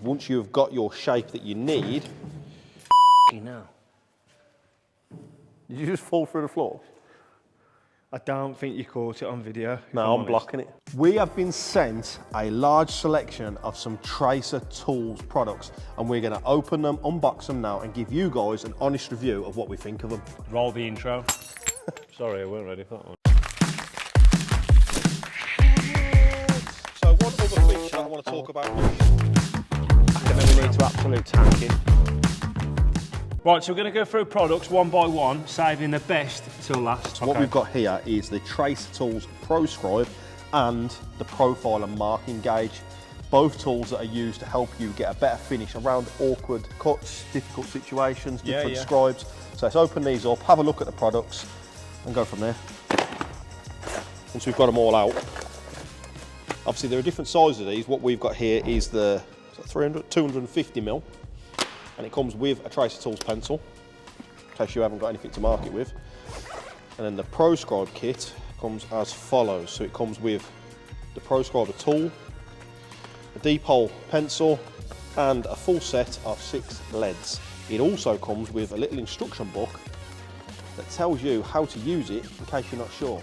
Once you've got your shape that you need... Now. Did you just fall through the floor? I don't think you caught it on video. No, I'm blocking it. We have been sent a large selection of some Tracer Tools products, and we're going to open them, unbox them now, and give you guys an honest review of what we think of them. Roll the intro. Sorry, I weren't ready for that one. So one other feature I want to talk about. And then we need to absolute tank it. Right, so we're going to go through products one by one, saving the best till last. So what we've got here is the Tracer Tools Proscribe and the Profile and Marking Gauge. Both tools that are used to help you get a better finish around awkward cuts, difficult situations, different scribes. So let's open these up, have a look at the products and go from there. Once we've got them all out. Obviously there are different sizes of these. What we've got here is the 250mm. And it comes with a Tracer Tools pencil, in case you haven't got anything to mark it with. And then the Proscribe kit comes as follows. So it comes with the Proscriber tool, a deep hole pencil, and a full set of 6 leads. It also comes with a little instruction book that tells you how to use it in case you're not sure.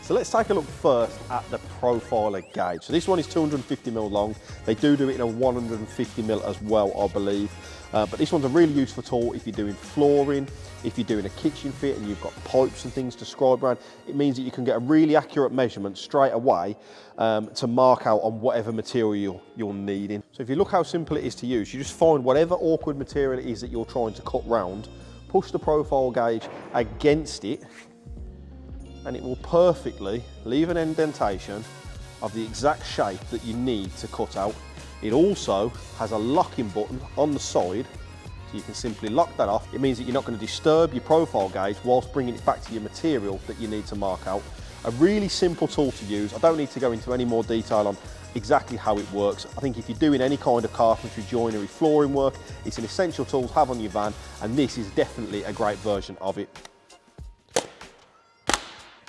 So let's take a look first at the Profiler gauge. So this one is 250mm long. They do it in a 150mm as well, I believe. But this one's a really useful tool if you're doing flooring, if you're doing a kitchen fit and you've got pipes and things to scribe around. It means that you can get a really accurate measurement straight away to mark out on whatever material you're needing. So if you look how simple it is to use, you just find whatever awkward material it is that you're trying to cut round, push the profile gauge against it, and it will perfectly leave an indentation of the exact shape that you need to cut out. It also has a locking button on the side, so you can simply lock that off. It means that you're not going to disturb your profile gauge whilst bringing it back to your material that you need to mark out. A really simple tool to use. I don't need to go into any more detail on exactly how it works. I think if you're doing any kind of carpentry, joinery, flooring work, it's an essential tool to have on your van, and this is definitely a great version of it.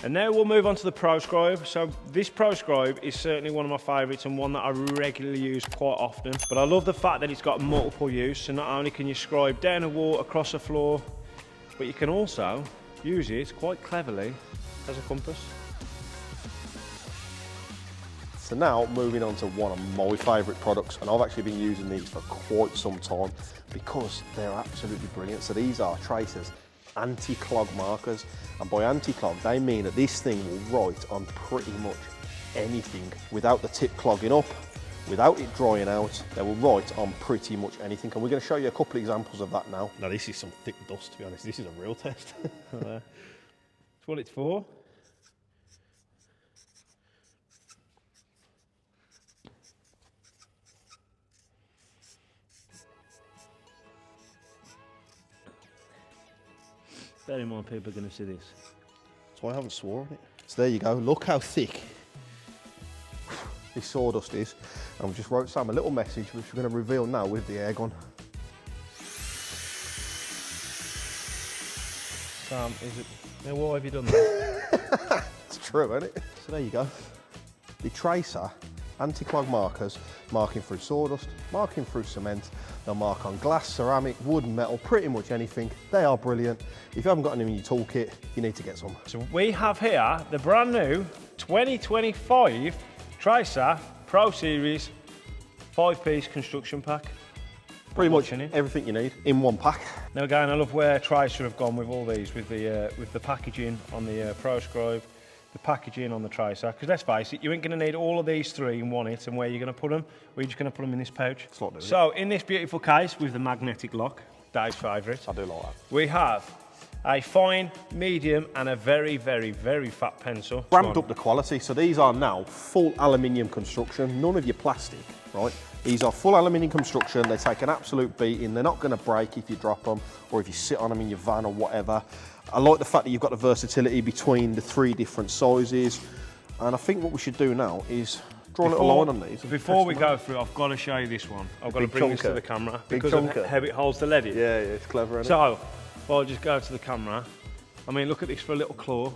And now we'll move on to the Proscribe. So this Proscribe is certainly one of my favourites and one that I regularly use quite often. But I love the fact that it's got multiple use. So not only can you scribe down a wall, across a floor, but you can also use it quite cleverly as a compass. So now moving on to one of my favourite products, and I've actually been using these for quite some time because they're absolutely brilliant. So these are Tracer's anti-clog markers, and by anti-clog they mean that this thing will write on pretty much anything without the tip clogging up, without it drying out. They will write on pretty much anything, and we're going to show you a couple of examples of that now. Now this is some thick dust, to be honest. This is a real test. That's what it's for. Bear in mind, people are going to see this. That's why I haven't swore on it. So there you go, look how thick this sawdust is. And we just wrote Sam a little message, which we're going to reveal now with the air gun. Sam, is it... Now why have you done that? It's true, isn't it? So there you go. The Tracer anti-clog markers, marking through sawdust, marking through cement. They'll mark on glass, ceramic, wood, metal, pretty much anything. They are brilliant. If you haven't got any in your toolkit, you need to get some. So we have here the brand new 2025 Tracer Pro Series 5-piece construction pack. Pretty much everything you need in one pack. Now again, I love where Tracer have gone with all these, with the packaging on the Proscribe, the packaging on the Tracer, because let's face it, you ain't going to need all of these three in one hit, and where you're going to put them, we're just going to put them in this pouch. So in this beautiful case with the magnetic lock, Dave's favourite, I do like that, we have a fine, medium and a very, very, very fat pencil. Ramped up the quality, so these are now full aluminium construction, none of your plastic, right? These are full aluminium construction. They take an absolute beating. They're not going to break if you drop them or if you sit on them in your van or whatever. I like the fact that you've got the versatility between the 3 different sizes. And I think what we should do now is draw a little line on these. Before we go through, I've got to show you this one. I've got to bring this to the camera because of how it holds the lead in. Yeah, it's clever, isn't it? So, if I'll just go to the camera. I mean, look at this for a little claw.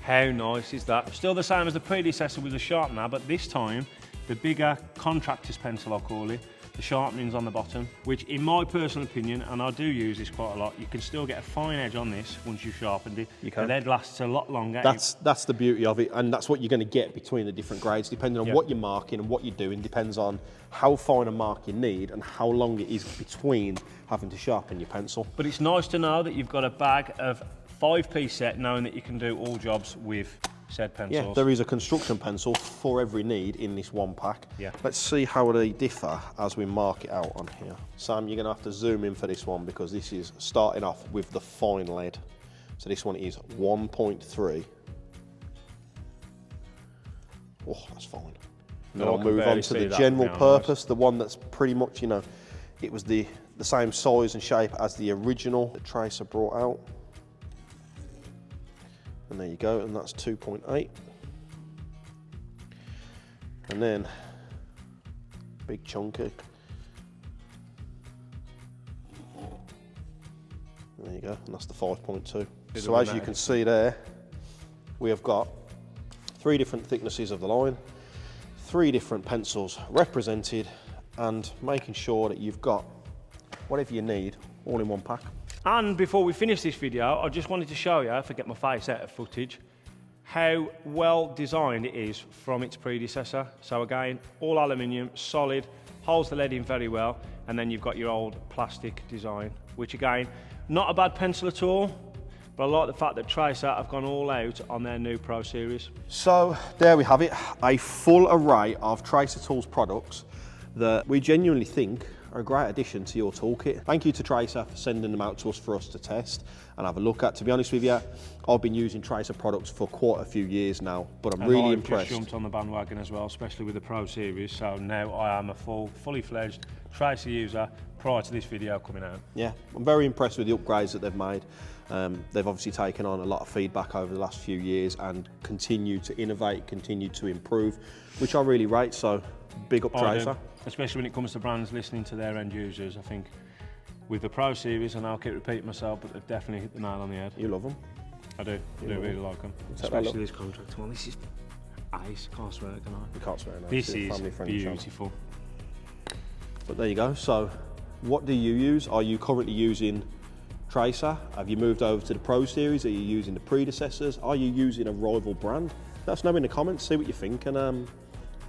How nice is that? Still the same as the predecessor with the sharpener, but this time, the bigger contractor's pencil, I'll call it, the sharpening's on the bottom, which in my personal opinion, and I do use this quite a lot, you can still get a fine edge on this once you've sharpened it. You can. The lead lasts a lot longer. That's the beauty of it, and that's what you're going to get between the different grades, depending on what you're marking and what you're doing, depends on how fine a mark you need and how long it is between having to sharpen your pencil. But it's nice to know that you've got a bag of 5-piece set, knowing that you can do all jobs with said pencils. Yeah, there is a construction pencil for every need in this one pack. Yeah. Let's see how they differ as we mark it out on here. Sam, you're going to have to zoom in for this one because this is starting off with the fine lead. So this one is 1.3. Oh, that's fine. And then I'll move on to the general purpose, the one that's pretty much, you know, it was the same size and shape as the original that Tracer brought out. And there you go, and that's 2.8. And then, big chunky. There you go, and that's the 5.2. So as you can see there, we have got 3 different thicknesses of the line, 3 different pencils represented, and making sure that you've got whatever you need all in one pack. And before we finish this video, I just wanted to show you, if I get my face out of footage, how well designed it is from its predecessor. So again, all aluminium, solid, holds the lead in very well, and then you've got your old plastic design, which again, not a bad pencil at all, but I like the fact that Tracer have gone all out on their new Pro Series. So there we have it, a full array of Tracer Tools products that we genuinely think are a great addition to your toolkit. Thank you to Tracer for sending them out to us for us to test and have a look at. To be honest with you, I've been using Tracer products for quite a few years now, but I'm really impressed. I've just jumped on the bandwagon as well, especially with the Pro Series, so now I am a fully fledged Tracer user prior to this video coming out. Yeah, I'm very impressed with the upgrades that they've made. They've obviously taken on a lot of feedback over the last few years and continue to innovate, continue to improve, which I really rate, so big up Tracer. Especially when it comes to brands listening to their end users. I think with the Pro Series, and I'll keep repeating myself, but they've definitely hit the nail on the head. You love them? I do. I do really like them. Especially this contract one. This is ice. Can't swear, can I? You can't swear now. This is beautiful. But there you go. So what do you use? Are you currently using Tracer? Have you moved over to the Pro Series? Are you using the predecessors? Are you using a rival brand? Let us know in the comments, see what you think, and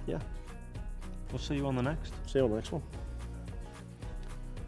yeah. We'll see you on the next. See you on the next one.